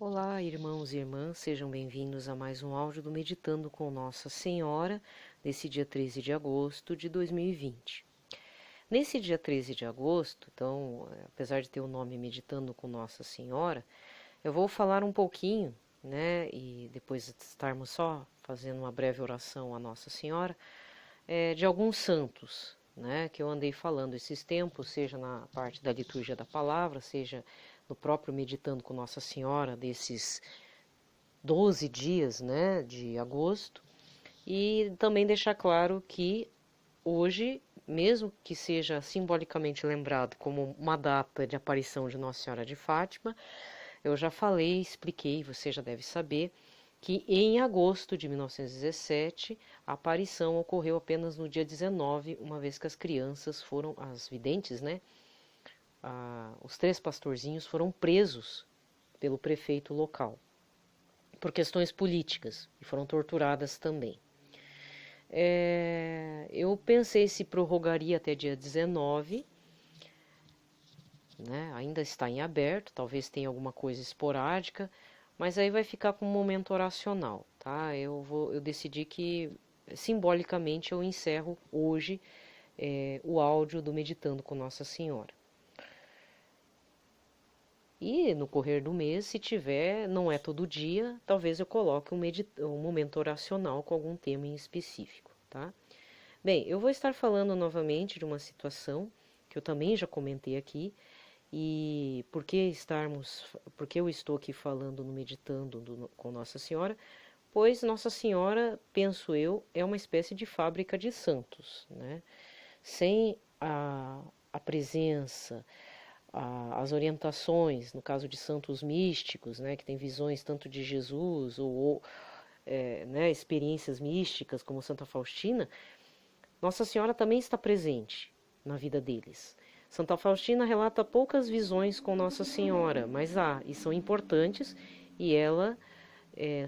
Olá, irmãos e irmãs, sejam bem-vindos a mais um áudio do Meditando com Nossa Senhora, desse dia 13 de agosto de 2020. Nesse dia 13 de agosto, então, apesar de ter o nome Meditando com Nossa Senhora, eu vou falar um pouquinho, né, e depois de estarmos só fazendo uma breve oração à Nossa Senhora, de alguns santos, né, que eu andei falando esses tempos, seja na parte da liturgia da palavra, seja no próprio Meditando com Nossa Senhora, desses 12 dias, né, de agosto, e também deixar claro que hoje, mesmo que seja simbolicamente lembrado como uma data de aparição de Nossa Senhora de Fátima, eu já falei, expliquei, você já deve saber, que em agosto de 1917 a aparição ocorreu apenas no dia 19, uma vez que as crianças foram, as videntes, né, os 3 pastorzinhos foram presos pelo prefeito local por questões políticas e foram torturadas também. Eu pensei se prorrogaria até dia 19, né? Ainda está em aberto, talvez tenha alguma coisa esporádica, mas aí vai ficar com um momento oracional, tá? Eu decidi que simbolicamente eu encerro hoje o áudio do Meditando com Nossa Senhora. E no correr do mês, se tiver, não é todo dia, talvez eu coloque um momento oracional com algum tema em específico, tá? Bem, eu vou estar falando novamente de uma situação que eu também já comentei aqui, e por que eu estou aqui falando no Meditando com Nossa Senhora? Pois Nossa Senhora, penso eu, é uma espécie de fábrica de santos, né? Sem a presença, as orientações, no caso de santos místicos, né, que tem visões tanto de Jesus ou né, experiências místicas como Santa Faustina, Nossa Senhora também está presente na vida deles. Santa Faustina relata poucas visões com Nossa Senhora, mas e são importantes, e ela,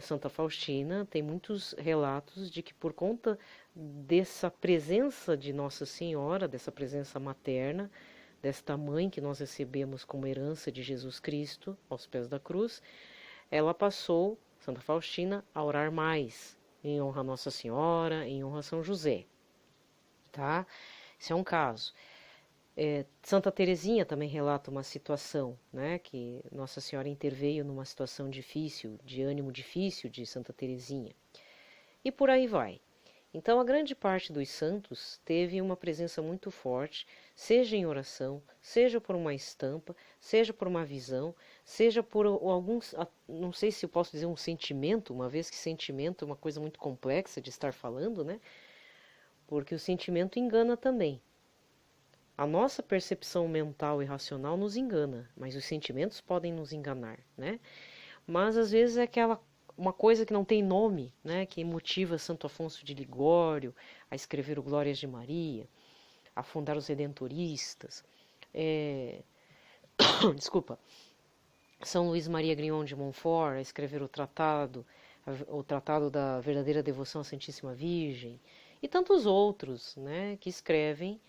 Santa Faustina, tem muitos relatos de que por conta dessa presença de Nossa Senhora, dessa presença materna, desta mãe que nós recebemos como herança de Jesus Cristo aos pés da cruz, ela passou, Santa Faustina, a orar mais em honra a Nossa Senhora, em honra a São José, tá? Esse é um caso. Santa Teresinha também relata uma situação, né, que Nossa Senhora interveio numa situação difícil, de ânimo difícil de Santa Teresinha. E por aí vai. Então, a grande parte dos santos teve uma presença muito forte, seja em oração, seja por uma estampa, seja por uma visão, seja por alguns, não sei se eu posso dizer um sentimento, uma vez que sentimento é uma coisa muito complexa de estar falando, né? Porque o sentimento engana também. A nossa percepção mental e racional nos engana, mas os sentimentos podem nos enganar, né? Mas às vezes é uma coisa que não tem nome, né, que motiva Santo Afonso de Ligório a escrever o Glórias de Maria, a fundar os Redentoristas, desculpa, São Luís Maria Grignon de Montfort a escrever o Tratado da Verdadeira Devoção à Santíssima Virgem, e tantos outros, né, que escrevem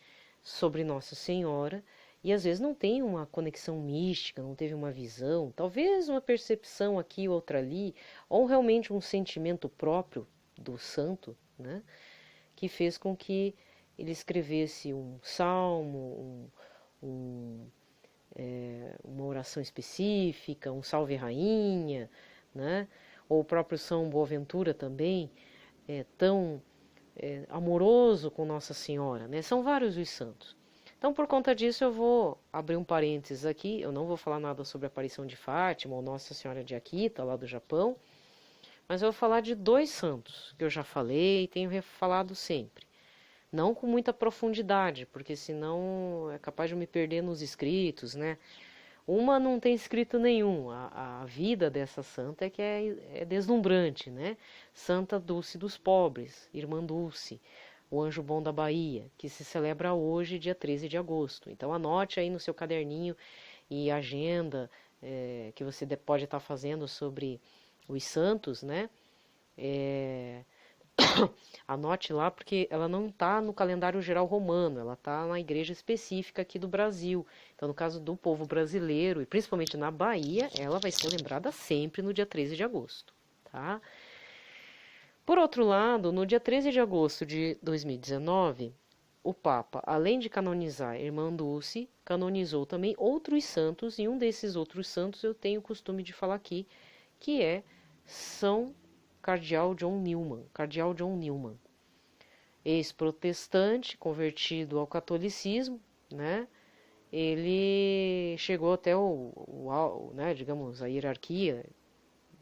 sobre Nossa Senhora, e às vezes não tem uma conexão mística, não teve uma visão, talvez uma percepção aqui, outra ali, ou realmente um sentimento próprio do santo, né, que fez com que ele escrevesse um salmo, uma oração específica, um Salve Rainha, né, ou o próprio São Boaventura também, tão amoroso com Nossa Senhora, né? São vários os santos. Então, por conta disso, eu vou abrir um parênteses aqui. Eu não vou falar nada sobre a aparição de Fátima ou Nossa Senhora de Akita, lá do Japão, mas eu vou falar de 2 santos que eu já falei e tenho falado sempre. Não com muita profundidade, porque senão é capaz de eu me perder nos escritos, né? Uma não tem escrito nenhum. A vida dessa santa é deslumbrante, né? Santa Dulce dos Pobres, Irmã Dulce, o Anjo Bom da Bahia, que se celebra hoje, dia 13 de agosto. Então anote aí no seu caderninho e agenda que você pode estar fazendo sobre os santos, né? Anote lá porque ela não está no calendário geral romano, ela está na igreja específica aqui do Brasil. Então, no caso do povo brasileiro, e principalmente na Bahia, ela vai ser lembrada sempre no dia 13 de agosto, tá? Por outro lado, no dia 13 de agosto de 2019, o Papa, além de canonizar Irmã Dulce, canonizou também outros santos, e um desses outros santos eu tenho o costume de falar aqui, que é São Cardeal John Newman, Cardeal John Newman, ex-protestante, convertido ao catolicismo, né? Ele chegou até né, digamos, a hierarquia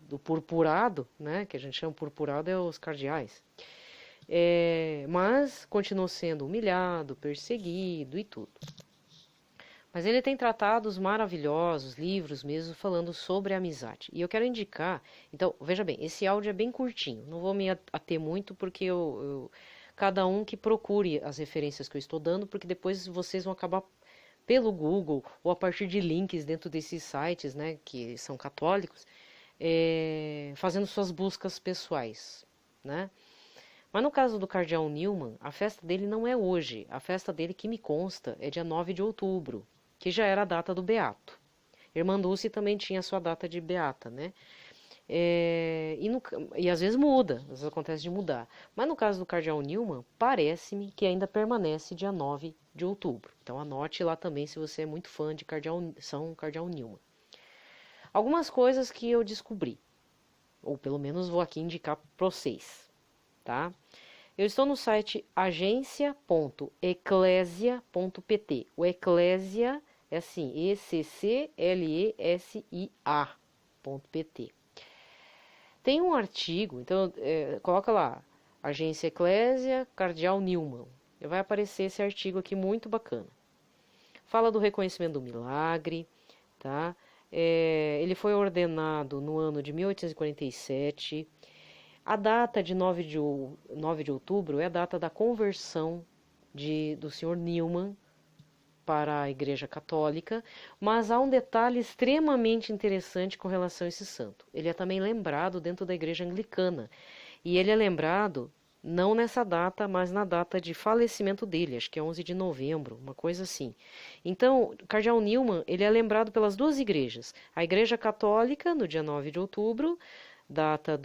do purpurado, né? Que a gente chama purpurado é os cardeais. Mas continuou sendo humilhado, perseguido e tudo. Mas ele tem tratados maravilhosos, livros mesmo, falando sobre a amizade. E eu quero indicar, então, veja bem, esse áudio é bem curtinho, não vou me ater muito porque cada um que procure as referências que eu estou dando, porque depois vocês vão acabar pelo Google ou a partir de links dentro desses sites, né, que são católicos, fazendo suas buscas pessoais, né? Mas no caso do Cardeal Newman, a festa dele não é hoje. A festa dele, que me consta, é dia 9 de outubro, que já era a data do Beato. Irmã Dulce também tinha a sua data de Beata, né? E às vezes muda, às vezes acontece de mudar. Mas no caso do Cardeal Newman, parece-me que ainda permanece dia 9 de outubro. Então anote lá também se você é muito fã de São Cardeal Newman. Algumas coisas que eu descobri, ou pelo menos vou aqui indicar para vocês, tá? Eu estou no site agência.eclesia.pt. O Eclesia é assim, ECCLESIA.pt. Tem um artigo, então coloca lá, Agência Eclésia, Cardeal Newman. Vai aparecer esse artigo aqui muito bacana. Fala do reconhecimento do milagre, tá? Ele foi ordenado no ano de 1847. A data de 9 de outubro é a data da conversão do Sr. Newman para a Igreja Católica, mas há um detalhe extremamente interessante com relação a esse santo. Ele é também lembrado dentro da Igreja Anglicana, e ele é lembrado não nessa data, mas na data de falecimento dele, acho que é 11 de novembro, uma coisa assim. Então, Cardeal Newman, ele é lembrado pelas duas igrejas. A Igreja Católica, no dia 9 de outubro, data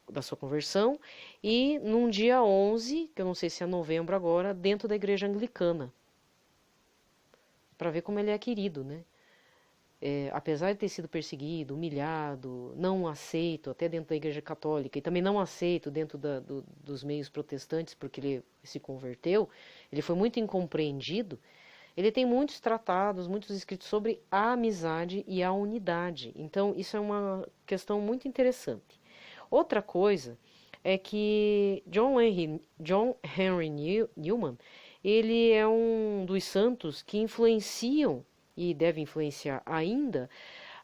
da sua conversão, e num dia 11, que eu não sei se é novembro agora, dentro da Igreja Anglicana, para ver como ele é querido, né? Apesar de ter sido perseguido, humilhado, não aceito até dentro da Igreja Católica e também não aceito dentro dos meios protestantes porque ele se converteu, ele foi muito incompreendido. Ele tem muitos tratados, muitos escritos sobre a amizade e a unidade. Então, isso é uma questão muito interessante. Outra coisa é que John Henry Newman, ele é um dos santos que influenciam, e deve influenciar ainda,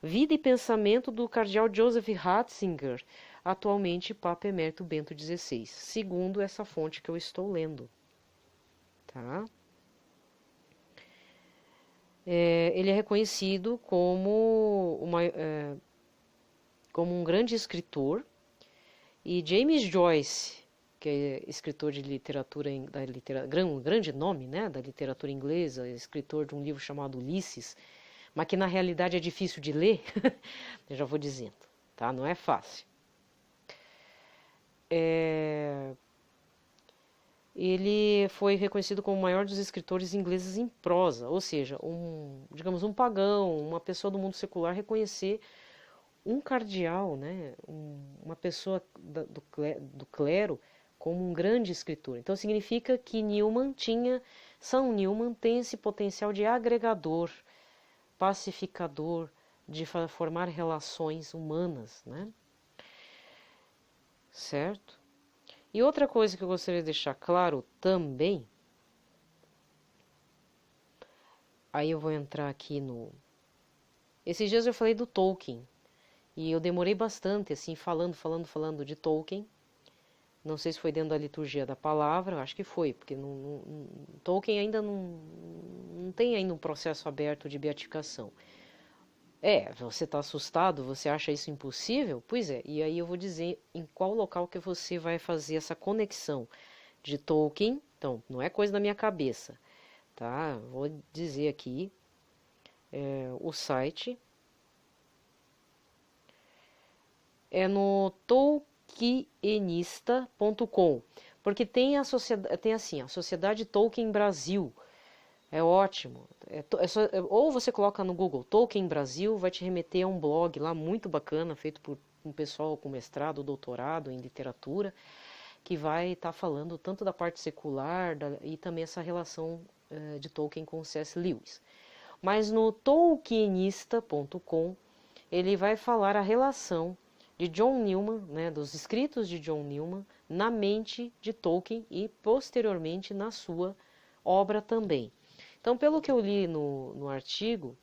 vida e pensamento do cardeal Joseph Ratzinger, atualmente Papa Emérito Bento XVI, segundo essa fonte que eu estou lendo. Tá? Ele é reconhecido como um grande escritor, e James Joyce, que é escritor de literatura, um grande nome, né, da literatura inglesa, escritor de um livro chamado Ulisses, mas que na realidade é difícil de ler, eu já vou dizendo, tá? Não é fácil. Ele foi reconhecido como o maior dos escritores ingleses em prosa, ou seja, digamos, um pagão, uma pessoa do mundo secular reconhecer um cardeal, né, uma pessoa do clero como um grande escritor. Então significa que São Newman tem esse potencial de agregador, pacificador, de formar relações humanas, né? Certo? E outra coisa que eu gostaria de deixar claro também, aí eu vou entrar aqui Esses dias eu falei do Tolkien, e eu demorei bastante, assim, falando de Tolkien. Não sei se foi dentro da liturgia da palavra, acho que foi, porque Tolkien ainda não tem ainda um processo aberto de beatificação. Você está assustado? Você acha isso impossível? Pois é, e aí eu vou dizer em qual local que você vai fazer essa conexão de Tolkien. Então, não é coisa da minha cabeça, tá? Vou dizer aqui o site é no tolkienista.com, porque tem a sociedade, tem assim, a Sociedade Tolkien Brasil. É ótimo. Ou você coloca no Google Tolkien Brasil, vai te remeter a um blog lá muito bacana, feito por um pessoal com mestrado, doutorado em literatura, que vai estar falando tanto da parte secular e também essa relação de Tolkien com C.S. Lewis. Mas no tolkienista.com ele vai falar a relação de John Newman, né, dos escritos de John Newman, na mente de Tolkien e posteriormente na sua obra também. Então, pelo que eu li no artigo,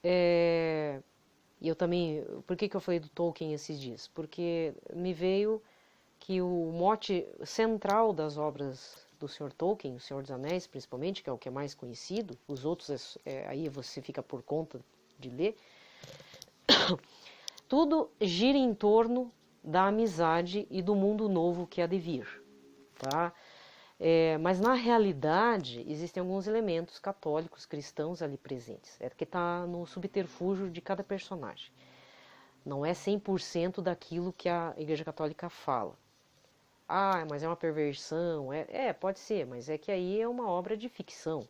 e eu também, por que eu falei do Tolkien esses dias? Porque me veio que o mote central das obras do Sr. Tolkien, O Senhor dos Anéis principalmente, que é o que é mais conhecido, os outros aí você fica por conta de ler, tudo gira em torno da amizade e do mundo novo que há de vir, tá? Mas na realidade existem alguns elementos católicos, cristãos ali presentes. É que está no subterfúgio de cada personagem. Não é 100% daquilo que a Igreja Católica fala. Mas é uma perversão. Pode ser, mas é que aí é uma obra de ficção.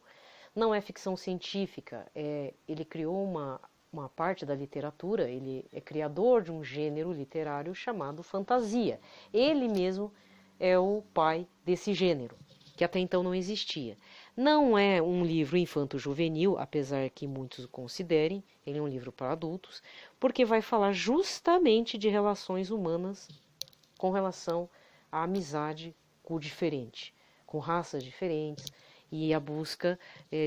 Não é ficção científica. Ele criou uma parte da literatura, ele é criador de um gênero literário chamado fantasia. Ele mesmo é o pai desse gênero, que até então não existia. Não é um livro infanto-juvenil, apesar que muitos o considerem, ele é um livro para adultos, porque vai falar justamente de relações humanas com relação à amizade com o diferente, com raças diferentes e a busca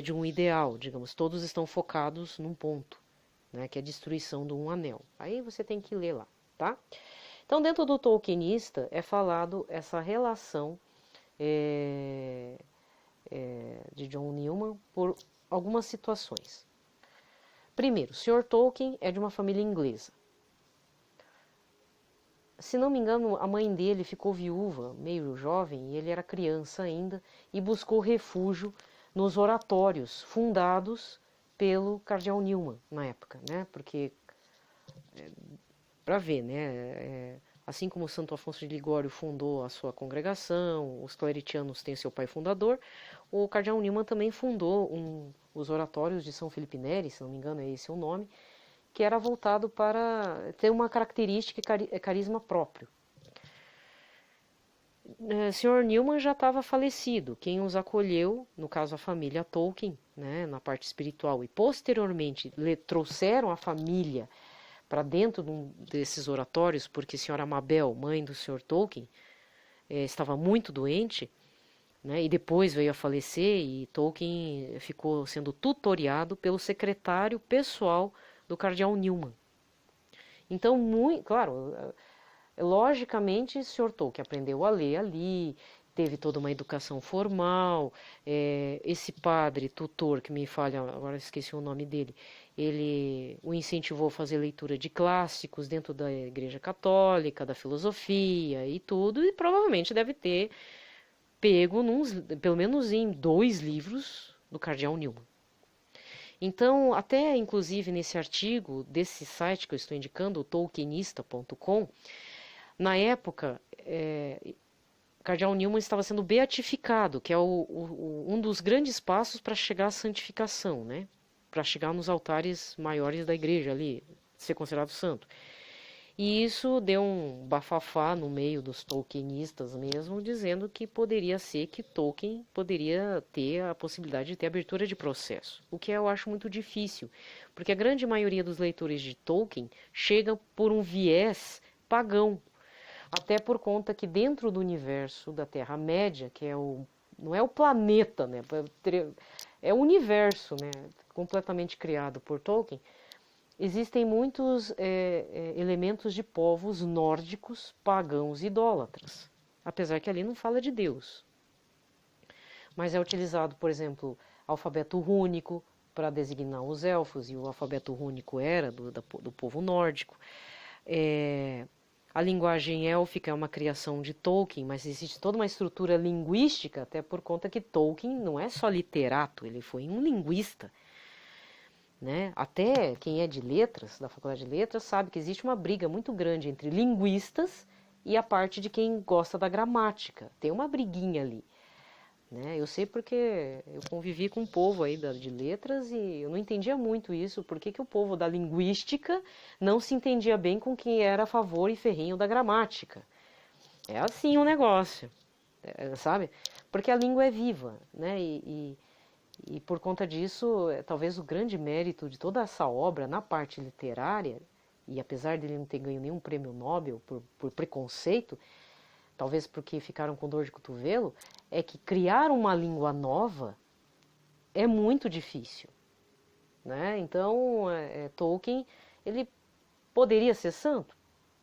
de um ideal, digamos, todos estão focados num ponto, né, que é a destruição de um anel. Aí você tem que ler lá, tá? Então, dentro do Tolkienista é falado essa relação de John Newman por algumas situações. Primeiro, o Sr. Tolkien é de uma família inglesa. Se não me engano, a mãe dele ficou viúva, meio jovem, e ele era criança ainda, e buscou refúgio nos oratórios fundados pelo cardeal Newman na época, né? Porque para ver, né? Assim como Santo Afonso de Ligório fundou a sua congregação, os claretianos têm seu pai fundador, o cardeal Newman também fundou os oratórios de São Felipe Neri, se não me engano é esse o nome, que era voltado para ter uma característica e carisma próprio. O Sr. Newman já estava falecido, quem os acolheu, no caso a família Tolkien, né, na parte espiritual, e posteriormente trouxeram a família para dentro desses oratórios, porque a senhora Mabel, mãe do Sr. Tolkien, estava muito doente, né, e depois veio a falecer, e Tolkien ficou sendo tutoriado pelo secretário pessoal do cardeal Newman. Então, claro, logicamente, o Sr. Tolkien aprendeu a ler ali, teve toda uma educação formal. Esse padre, tutor, que me falha, agora esqueci o nome dele, ele o incentivou a fazer leitura de clássicos dentro da Igreja Católica, da filosofia e tudo, e provavelmente deve ter pego, pelo menos em 2 livros do cardeal Newman. Então, até inclusive nesse artigo desse site que eu estou indicando, o tolkienista.com, na época, cardeal Newman estava sendo beatificado, que é um dos grandes passos para chegar à santificação, né? Para chegar nos altares maiores da igreja ali, ser considerado santo. E isso deu um bafafá no meio dos tolkienistas mesmo, dizendo que poderia ser que Tolkien poderia ter a possibilidade de ter abertura de processo, o que eu acho muito difícil, porque a grande maioria dos leitores de Tolkien chega por um viés pagão, até por conta que dentro do universo da Terra-média, que não é o planeta, né, é o universo, né, completamente criado por Tolkien, existem muitos elementos de povos nórdicos, pagãos, idólatras, apesar que ali não fala de Deus. Mas é utilizado, por exemplo, alfabeto rúnico para designar os elfos, e o alfabeto rúnico era do povo nórdico. A linguagem élfica é uma criação de Tolkien, mas existe toda uma estrutura linguística, até por conta que Tolkien não é só literato, ele foi um linguista. Né? Até quem é de letras, da faculdade de letras, sabe que existe uma briga muito grande entre linguistas e a parte de quem gosta da gramática. Tem uma briguinha ali. Né? Eu sei porque eu convivi com um povo aí de letras e eu não entendia muito isso. Por que o povo da linguística não se entendia bem com quem era a favor e ferrenho da gramática? É assim o negócio, sabe? Porque a língua é viva, né? E por conta disso, talvez o grande mérito de toda essa obra na parte literária, e apesar dele não ter ganho nenhum prêmio Nobel por preconceito, talvez porque ficaram com dor de cotovelo, é que criar uma língua nova é muito difícil. Né? Então, Tolkien, ele poderia ser santo?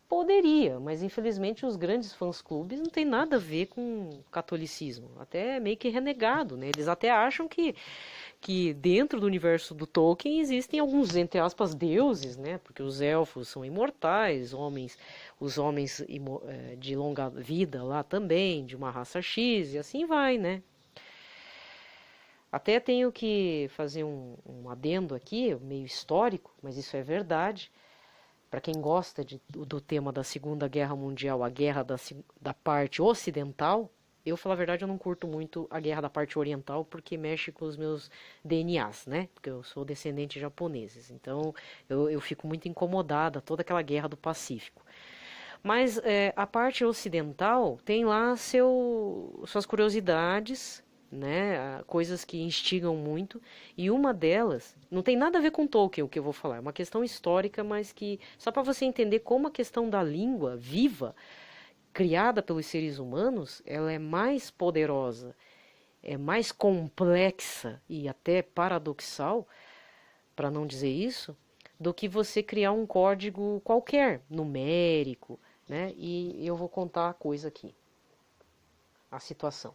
Poderia, mas infelizmente os grandes fãs-clubes não tem nada a ver com catolicismo. Até é meio que renegado, né? Eles até acham que dentro do universo do Tolkien existem alguns, entre aspas, deuses, né? Porque os elfos são imortais, os homens de longa vida lá também, de uma raça X, e assim vai, né? Até tenho que fazer um adendo aqui, meio histórico, mas isso é verdade. Para quem gosta do tema da Segunda Guerra Mundial, a guerra da parte ocidental, eu, falar a verdade, eu não curto muito a guerra da parte oriental, porque mexe com os meus DNAs, né? Porque eu sou descendente de japoneses, então eu fico muito incomodada, toda aquela guerra do Pacífico. Mas a parte ocidental tem lá suas curiosidades, né, coisas que instigam muito, e uma delas não tem nada a ver com Tolkien, o que eu vou falar, é uma questão histórica, mas que só para você entender como a questão da língua viva, criada pelos seres humanos, ela é mais poderosa, é mais complexa e até paradoxal, para não dizer isso, do que você criar um código qualquer, numérico, né? E eu vou contar a coisa aqui, a situação.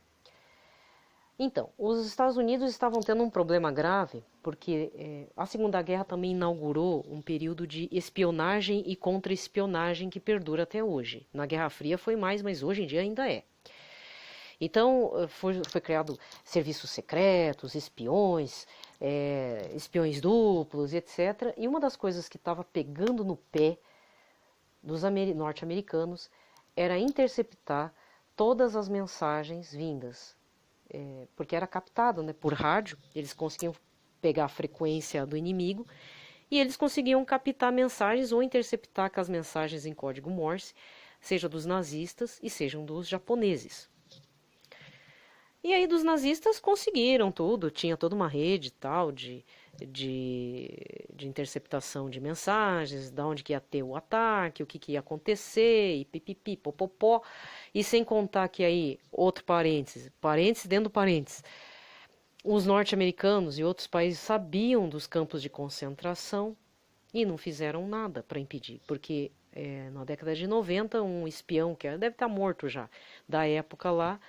Então, os Estados Unidos estavam tendo um problema grave, porque a Segunda Guerra também inaugurou um período de espionagem e contra-espionagem que perdura até hoje. Na Guerra Fria foi mais, mas hoje em dia ainda é. Então, foi criado serviços secretos, espiões, espiões duplos, etc. E uma das coisas que estava pegando no pé dos norte-americanos era interceptar todas as mensagens vindas, porque era captado, né, por rádio, eles conseguiam pegar a frequência do inimigo e eles conseguiam captar mensagens ou interceptar com as mensagens em código Morse, seja dos nazistas e sejam dos japoneses. E aí dos nazistas conseguiram tudo, tinha toda uma rede tal de interceptação de mensagens, de onde que ia ter o ataque, o que ia acontecer, e pipipi, popopó, e sem contar que aí, outro parênteses dentro do parênteses, os norte-americanos e outros países sabiam dos campos de concentração e não fizeram nada para impedir, porque na década de 90, um espião, que deve estar morto já, da época lá,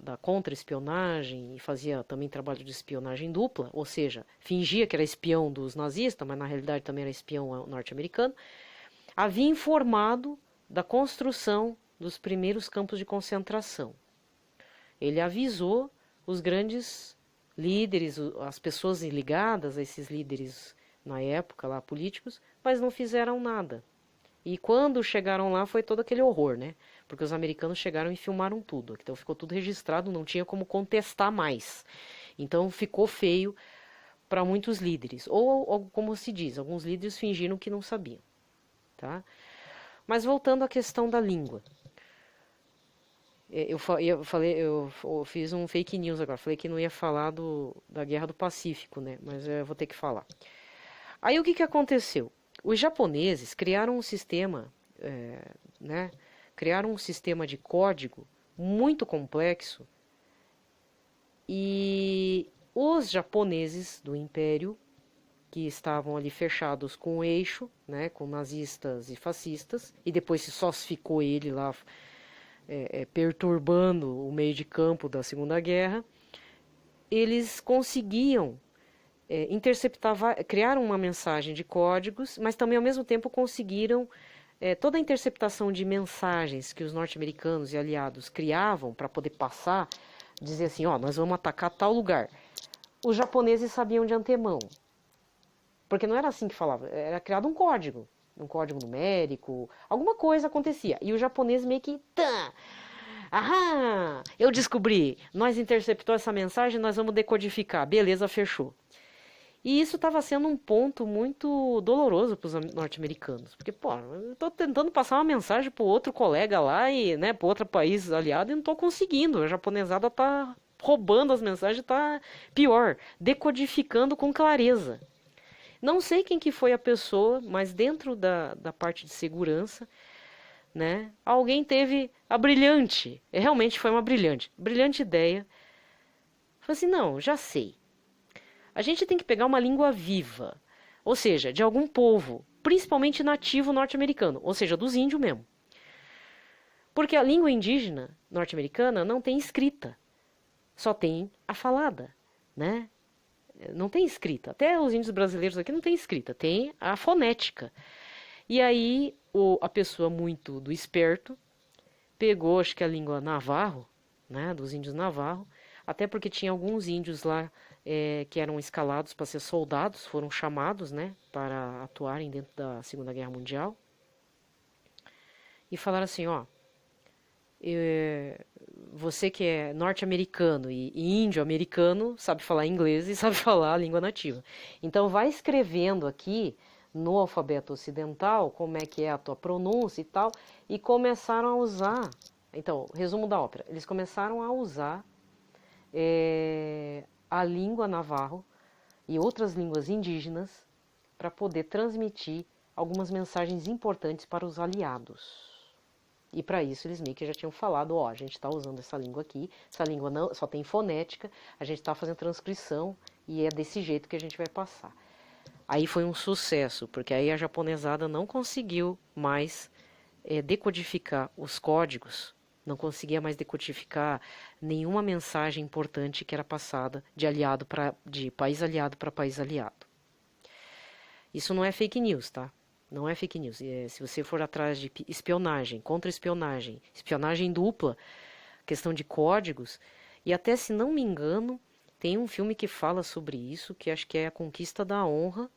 da contra-espionagem e fazia também trabalho de espionagem dupla, ou seja, fingia que era espião dos nazistas, mas na realidade também era espião norte-americano, havia informado da construção dos primeiros campos de concentração. Ele avisou os grandes líderes, as pessoas ligadas a esses líderes na época lá políticos, mas não fizeram nada. E quando chegaram lá foi todo aquele horror, né? Porque os americanos chegaram e filmaram tudo. Então ficou tudo registrado, não tinha como contestar mais. Então ficou feio para muitos líderes. Ou, como se diz, alguns líderes fingiram que não sabiam. Tá? Mas voltando à questão da língua. Eu fiz um fake news agora. Falei que não ia falar da Guerra do Pacífico, né? Mas eu vou ter que falar. Aí o que aconteceu? Os japoneses criaram um sistema, né? Criaram um sistema de código muito complexo e os japoneses do Império, que estavam ali fechados com o eixo, né, com nazistas e fascistas, e depois só ficou ele lá perturbando o meio de campo da Segunda Guerra, eles conseguiam criaram uma mensagem de códigos, mas também ao mesmo tempo conseguiram toda a interceptação de mensagens que os norte-americanos e aliados criavam para poder passar, dizer assim, ó, nós vamos atacar tal lugar. Os japoneses sabiam de antemão, porque não era assim que falava, era criado um código numérico, alguma coisa acontecia. E o japonês meio que, aham, eu descobri, nós interceptou essa mensagem, nós vamos decodificar, beleza, fechou. E isso estava sendo um ponto muito doloroso para os norte-americanos, porque, pô, eu estou tentando passar uma mensagem para outro colega lá e, né, para outro país aliado e não estou conseguindo. A japonesada está roubando as mensagens, está pior, decodificando com clareza. Não sei quem que foi a pessoa, mas dentro da parte de segurança, né, alguém teve a brilhante, realmente foi uma brilhante ideia. Falei assim, não, já sei. A gente tem que pegar uma língua viva, ou seja, de algum povo, principalmente nativo norte-americano, ou seja, dos índios mesmo. Porque a língua indígena norte-americana não tem escrita, só tem a falada, né? Não tem escrita. Até os índios brasileiros aqui não tem escrita, tem a fonética. E aí a pessoa muito do esperto pegou, acho que a língua navarro, né, dos índios navarro, até porque tinha alguns índios lá que eram escalados para ser soldados, foram chamados, né, para atuarem dentro da Segunda Guerra Mundial. E falaram assim, ó, você que é norte-americano e índio-americano, sabe falar inglês e sabe falar a língua nativa. Então vai escrevendo aqui no alfabeto ocidental como é que é a tua pronúncia e tal, e começaram a usar, então, resumo da ópera, eles começaram a usar a língua navarro e outras línguas indígenas para poder transmitir algumas mensagens importantes para os aliados. E para isso eles meio que já tinham falado, ó, a gente está usando essa língua aqui, essa língua não, só tem fonética, a gente está fazendo transcrição e é desse jeito que a gente vai passar. Aí foi um sucesso, porque aí a japonesada não conseguiu mais decodificar os códigos, não conseguia mais decodificar nenhuma mensagem importante que era passada de país aliado para país aliado. Isso não é fake news, tá? Não é fake news. Se você for atrás de espionagem, contra-espionagem, espionagem dupla, questão de códigos, e até se não me engano, tem um filme que fala sobre isso, que acho que é A Conquista da Honra,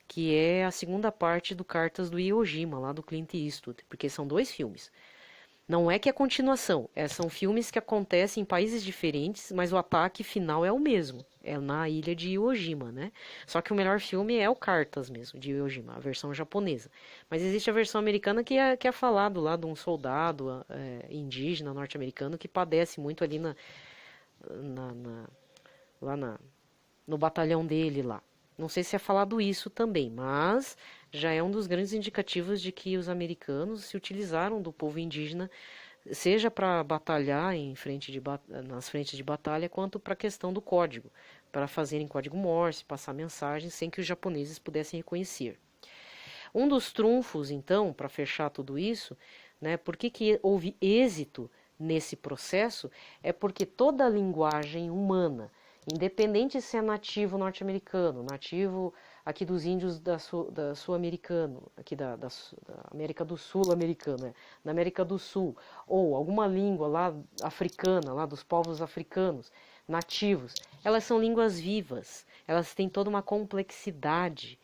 que é a segunda parte do Cartas do Iwo Jima, lá do Clint Eastwood, porque são 2 filmes. Não é que é continuação, são filmes que acontecem em países diferentes, mas o ataque final é o mesmo, é na ilha de Iwo Jima, né? Só que o melhor filme é o Cartas mesmo, de Iwo Jima, a versão japonesa. Mas existe a versão americana que é falado lá de um soldado indígena norte-americano que padece muito ali no batalhão dele lá. Não sei se é falado isso também, mas já é um dos grandes indicativos de que os americanos se utilizaram do povo indígena, seja para batalhar nas frentes de batalha, quanto para a questão do código, para fazerem código Morse, passar mensagens sem que os japoneses pudessem reconhecer. Um dos trunfos, então, para fechar tudo isso, né, por que houve êxito nesse processo, é porque toda a linguagem humana, independente se é nativo norte-americano, nativo aqui dos índios da sul-americano, aqui da América do Sul americana, da América do Sul, ou alguma língua lá africana, lá dos povos africanos, nativos, elas são línguas vivas, elas têm toda uma complexidade,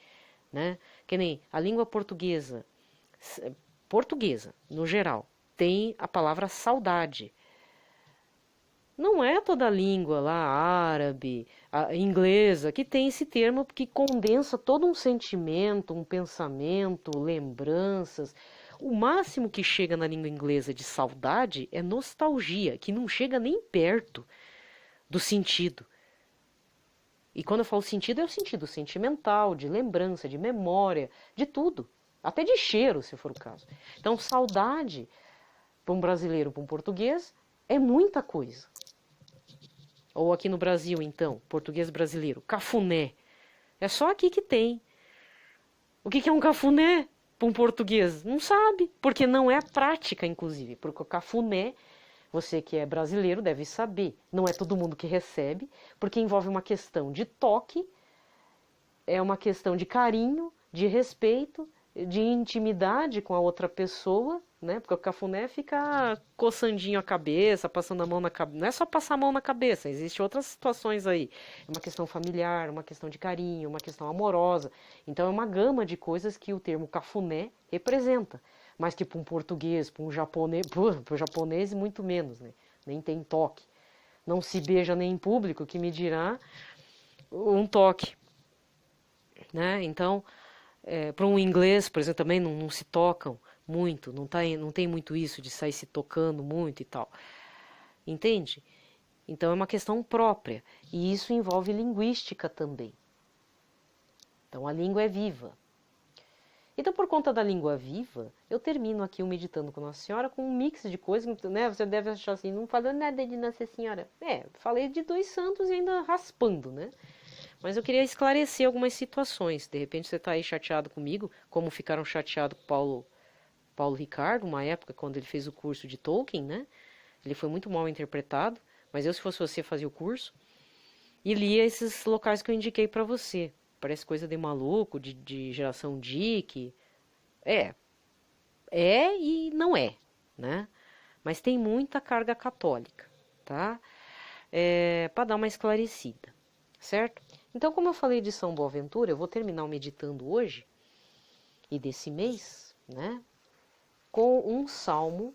né? Que nem a língua portuguesa, no geral, tem a palavra saudade. Não é toda a língua lá, árabe, inglesa, que tem esse termo que condensa todo um sentimento, um pensamento, lembranças. O máximo que chega na língua inglesa de saudade é nostalgia, que não chega nem perto do sentido. E quando eu falo sentido, é o sentido sentimental, de lembrança, de memória, de tudo. Até de cheiro, se for o caso. Então, saudade, para um brasileiro, para um português, é muita coisa. Ou aqui no Brasil, então, português brasileiro, cafuné. É só aqui que tem. O que é um cafuné para um português? Não sabe, porque não é prática, inclusive. Porque o cafuné, você que é brasileiro deve saber, não é todo mundo que recebe, porque envolve uma questão de toque, é uma questão de carinho, de respeito, de intimidade com a outra pessoa, né? Porque o cafuné fica coçandinho a cabeça, passando a mão na cabeça. Não é só passar a mão na cabeça, existem outras situações aí. É uma questão familiar, uma questão de carinho, uma questão amorosa. Então é uma gama de coisas que o termo cafuné representa. Mas que para um português, para um japonês, para o japonês muito menos, né? Nem tem toque. Não se beija nem em público, que me dirá um toque, né? Então, para um inglês, por exemplo, também não se tocam muito, não tem muito isso de sair se tocando muito e tal. Entende? Então é uma questão própria. E isso envolve linguística também. Então a língua é viva. Então, por conta da língua viva, eu termino aqui o Meditando com Nossa Senhora com um mix de coisas, né? Você deve achar assim, não falou nada de Nossa Senhora. Falei de dois santos e ainda raspando, né? Mas eu queria esclarecer algumas situações. De repente você está aí chateado comigo, como ficaram chateados com Paulo Ricardo, uma época, quando ele fez o curso de Tolkien, né? Ele foi muito mal interpretado, mas eu, se fosse você, fazia o curso e lia esses locais que eu indiquei para você. Parece coisa de maluco, de geração Dick. É e não é, né? Mas tem muita carga católica, tá? Para dar uma esclarecida, certo? Então, como eu falei de São Boaventura, eu vou terminar o meditando hoje e desse mês, né? Com um salmo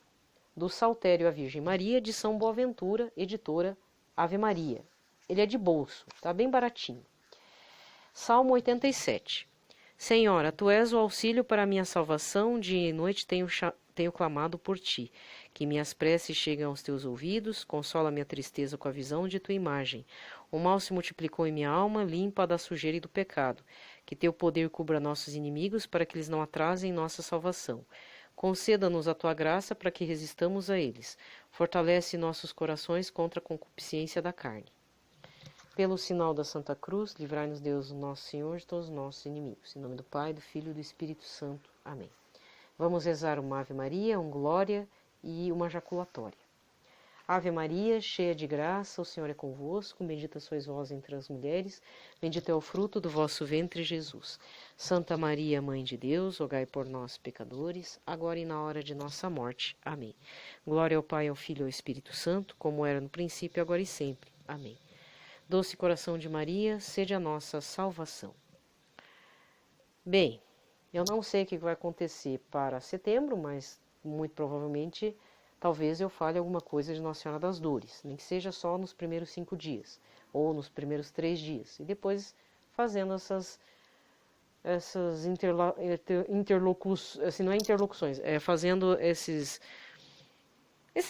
do Saltério à Virgem Maria de São Boaventura, editora Ave Maria. Ele é de bolso, tá bem baratinho. Salmo 87. Senhora, tu és o auxílio para a minha salvação, dia e noite tenho clamado por ti. Que minhas preces cheguem aos teus ouvidos, consola minha tristeza com a visão de tua imagem. O mal se multiplicou em minha alma, limpa da sujeira e do pecado. Que teu poder cubra nossos inimigos, para que eles não atrasem nossa salvação. Conceda-nos a tua graça para que resistamos a eles. Fortalece nossos corações contra a concupiscência da carne. Pelo sinal da Santa Cruz, livrai-nos Deus, nosso Senhor, de todos os nossos inimigos. Em nome do Pai, do Filho e do Espírito Santo. Amém. Vamos rezar uma Ave Maria, um Glória e uma jaculatória. Ave Maria, cheia de graça, o Senhor é convosco, bendita sois vós entre as mulheres, bendito é o fruto do vosso ventre, Jesus. Santa Maria, Mãe de Deus, rogai por nós, pecadores, agora e na hora de nossa morte. Amém. Glória ao Pai, ao Filho e ao Espírito Santo, como era no princípio, agora e sempre. Amém. Doce coração de Maria, sede a nossa salvação. Bem, eu não sei o que vai acontecer para setembro, mas muito provavelmente, talvez eu fale alguma coisa de Nossa Senhora das Dores, nem que seja só nos primeiros 5 dias, ou nos primeiros 3 dias, e depois fazendo essas interlocuções, assim, não é interlocuções, fazendo esses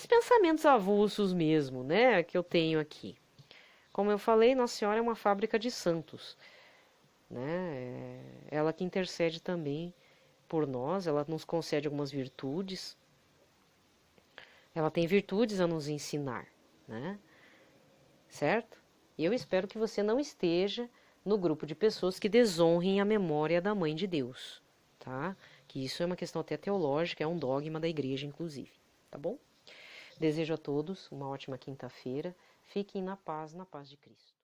pensamentos avulsos mesmo, né, que eu tenho aqui. Como eu falei, Nossa Senhora é uma fábrica de santos, né? Ela que intercede também por nós, ela nos concede algumas virtudes, ela tem virtudes a nos ensinar, né? Certo? E eu espero que você não esteja no grupo de pessoas que desonrem a memória da Mãe de Deus, tá? Que isso é uma questão até teológica, é um dogma da igreja, inclusive, tá bom? Desejo a todos uma ótima quinta-feira. Fiquem na paz de Cristo.